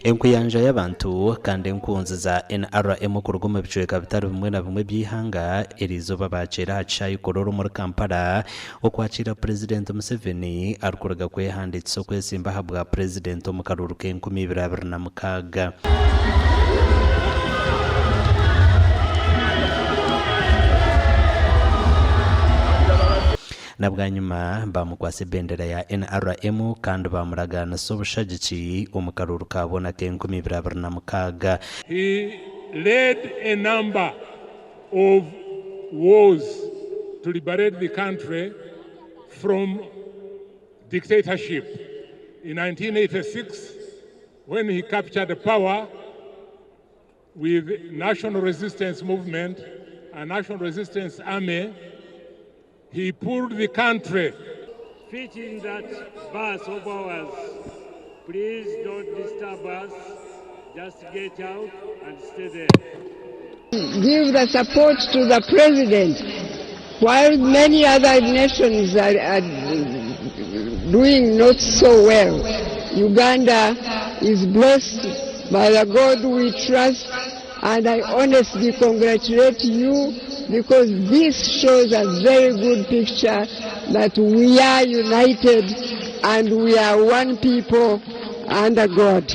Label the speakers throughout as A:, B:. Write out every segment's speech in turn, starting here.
A: enkuyanja y'abantu kandi enkunzi za NRM ku rugoma bicweka bitari bimwe na bimwe byihanga erizoba bacira hacaye kororo muri Kampala okwakira President Museveni arukuraga kwehanditse kwesimba habwa President mu karuru ke 2026 nabwanyuma bamukwase bendera ya NRM kandi bamuragana sobushagici umukaruru kabona ke 2026.
B: He led a number of wars to liberate the country from dictatorship. In 1986, when he captured the power with National Resistance Movement and National Resistance Army, he pulled the country.
C: Fit in that bus of ours. Please don't disturb us. Just get out and stay there.
D: Give the support to the president. While many other nations are doing not so well, Uganda is blessed by the God we trust, and I honestly congratulate you because this shows a very good picture that we are united and we are one people under God.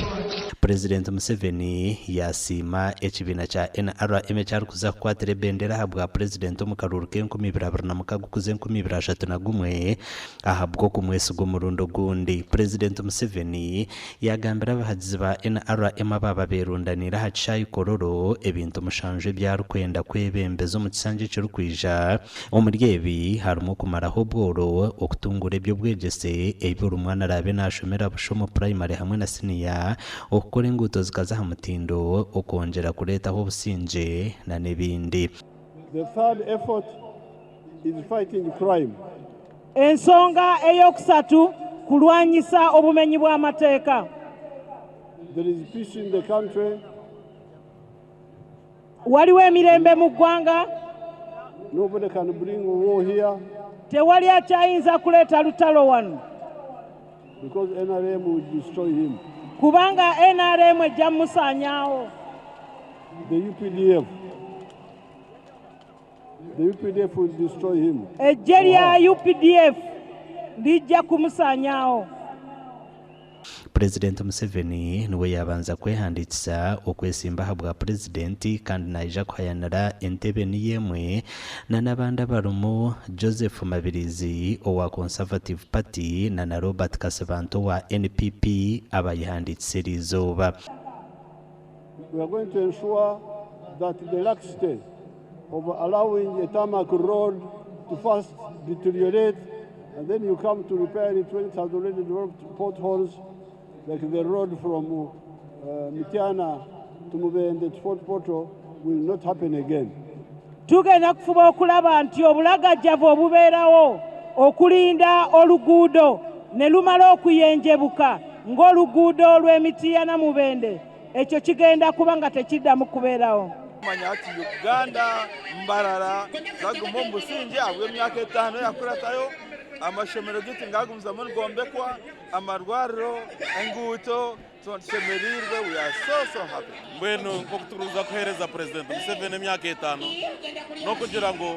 A: President Museveni yasima ekibina cha NRM cyarukuza kwatire bendera habwa President omukaruru ke 2026 kuze 2031 ahabwo kumwesi gumurundo gundi. President Museveni yagambira abahagizi ba NRM ababa berundanira hacaye kororo ebintu mushanje byarukwenda kwebembezo mu kisanje cy'urukwija omuryebi harimo kumaraho bworo okutungura ebyo bwegese ebyo rumwana rabe nashomera bushomo primary hamwe na senior okora inguto zikaza mutindo okongera kuretaho businje na nebindi.
E: The third effort is fighting crime.
F: Ensonga eyokusatu kulwanyisa obumenyi bwa mateeka.
E: There is peace in the country.
F: Waliwo emirembe mu ggwanga.
E: Nobody can bring war here.
F: Tewali akyayinza kuleeta lutalo wano.
E: Because NRM will destroy him.
F: Kubanga NRM ejja musanyawo.
E: The UPDF will destroy him.
F: Ejje lya UPDF lijja kumusanyawo.
A: President Museveni niwe yabanza kwehanditsa okwesimba habwa president kandi naija kuhayanira entebe niyemwe na nabanda barumo Joseph Mabirizi owa Conservative Party na Robert Kasabanto wa NPP abayihanditse rizoba.
E: We are going to ensure that the laxity of allowing a tarmac road to first deteriorate and then you come to repair it when it has already developed potholes, like the road from Mitiana to Mubende to Fort Portal, will not happen again.
F: Tugenda kufuba okulaba nti obulagajjavu obubeerawo okulinda oluguudo ne lumala okuyenjebuka ng'oluguudo lw'Emitiana Mubende ekyo kigenda kuba nga tekiddamu kubeerawo.
G: Manya ati Uganda mbarara zaguma mu businge abwe myaka 5 yakuratayo amashomero giti ngagumza mu Gombekwa amarwariro enguto tonsemerirwe we are so happy.
H: Mbwenu nkokuturuza kuhereza President Museveni emyaka 5 no kugira ngo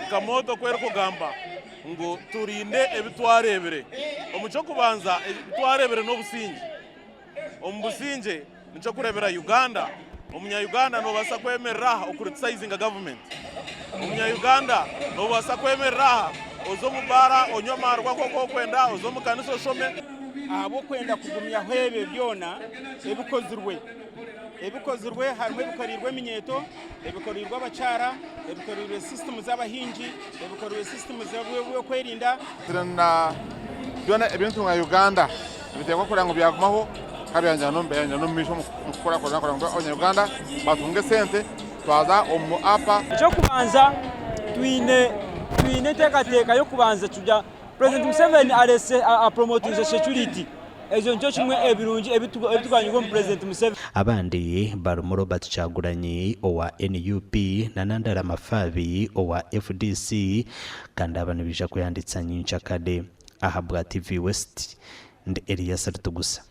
H: kamoto kwera kugamba ngo turinde ebitwarebere omucyo kubanza ebitwarebere no businge omubusinge nico kurebera Uganda. Umunya-Uganda no basa kwemerera okuritisizing government. Umunya-Uganda no basa kwemerera ozo mubara onyomarwa koko kwenda ozo mukaniso shome
I: abo kwenda kugumya hwebe byona ebikozirwe harimo ebikorirwe minyeto ebikorirwe abacara ebikorirwe system z'abahinji ebikorirwe system z'abwe kwerinda
G: na byona ebintu nka Uganda bitekwa kurango byagumaho kabyanjana no misho mukora ngo Uganda batunge sente twaza omu apa
J: cyo kubanza twine tekateeka yo kubanza tujya President Museveni alese a promoting security ezo njo kimwe ebirungi ebituganyirwa mu President Museveni.
A: Abandi barumo Robert Kyagulanyi owa NUP na Nandala Mafabi owa FDC kandi abantu bija kuyanditsa nyinshi kade ahabwa TV West ndi Elias Rutugusa.